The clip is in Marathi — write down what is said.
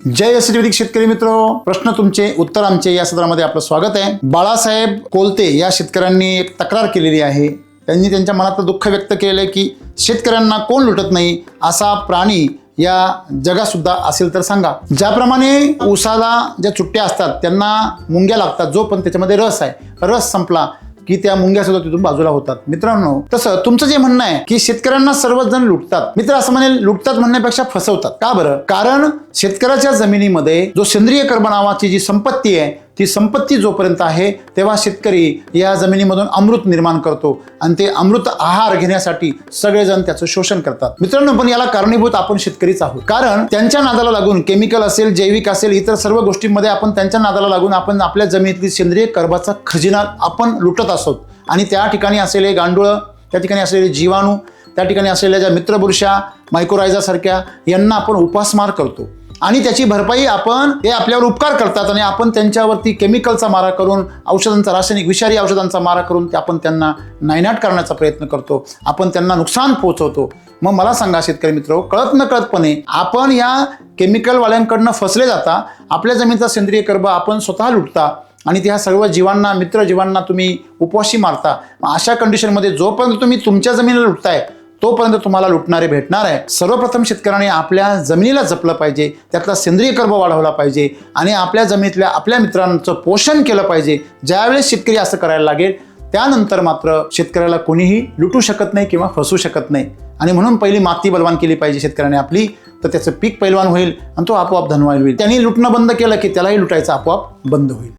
जय यशस्वी शेतकरी मित्र, प्रश्न तुमचे उत्तर आमचे या सत्रामध्ये आपलं स्वागत आहे। बाळासाहेब कोलते या शेतकऱ्यांनी एक तक्रार केलेली आहे। त्यांनी त्यांच्या मनातलं दुःख व्यक्त केलेलं आहे की शेतकऱ्यांना कोण लुटत नाही, असा प्राणी या जगात सुद्धा असेल तर सांगा। ज्याप्रमाणे ऊसाला ज्या चुट्ट्या असतात त्यांना मुंग्या लागतात, जो पण त्याच्यामध्ये रस आहे, रस संपला की त्या मुंग्या सुद्धा तिथून बाजूला होतात। मित्रांनो, तसं तुमचं जे म्हणणं आहे की शेतकऱ्यांना सर्वच जण लुटतात, मित्र असं म्हणेल लुटतात म्हणण्यापेक्षा फसवतात। का बरं? कारण शेतकऱ्याच्या जमिनीमध्ये जो सेंद्रिय कर्ब नावाची जी संपत्ती आहे, ती संपत्ती जोपर्यंत आहे तेव्हा शेतकरी या जमिनीमधून अमृत निर्माण करतो आणि ते अमृत आहार घेण्यासाठी सगळेजण त्याचं शोषण करतात। मित्रांनो, पण याला कारणीभूत आपण शेतकरीच आहोत। कारण त्यांच्या नादाला लागून केमिकल असेल, जैविक असेल, इतर सर्व गोष्टींमध्ये आपण त्यांच्या नादाला लागून आपण आपल्या जमिनीतली सेंद्रिय कर्बाचा खजिना आपण लुटत असतो आणि त्या ठिकाणी असलेले गांडूळ, त्या ठिकाणी असलेले जीवाणू, त्या ठिकाणी असलेल्या ज्या मित्रबुरशा, मायक्रोरायझा सारख्या यांना आपण उपासमार करतो आणि त्याची भरपाई आपण, ते आपल्यावर उपकार करतात आणि आपण त्यांच्यावरती केमिकलचा मारा करून, औषधांचा, रासायनिक विषारी औषधांचा मारा करून ते आपण त्यांना नायनाट करण्याचा प्रयत्न करतो, आपण त्यांना नुकसान पोहोचवतो। मग मला सांगा शेतकरी मित्र, कळत न कळतपणे आपण या केमिकलवाल्यांकडनं फसले जाता, आपल्या जमिनीचा सेंद्रिय कर्ब आपण स्वतः लुटता आणि त्या सर्व जीवांना, मित्र जीवांना तुम्ही उपवाशी मारता। अशा कंडिशनमध्ये जोपर्यंत तुम्ही तुमच्या जमिनीला लुटताय तोपर्यंत तुम्हाला लुटणारे भेटणार आहे। सर्वप्रथम शेतकऱ्याने आपल्या जमिनीला जपलं पाहिजे, त्यातला सेंद्रिय कर्ब वाढवला पाहिजे आणि आपल्या जमिनीतल्या आपल्या मित्रांचं पोषण केलं पाहिजे। ज्यावेळेस शेतकरी असं करायला लागेल त्यानंतर मात्र शेतकऱ्याला कोणीही लुटू शकत नाही किंवा फसवू शकत नाही। आणि म्हणून पहिली माती बलवान केली पाहिजे शेतकऱ्याने आपली, तर त्याचं पीक पैलवान होईल आणि तो आपोआप धनवान होईल। त्यांनी लुटणं बंद केलं की त्यालाही लुटायचं आपोआप बंद होईल।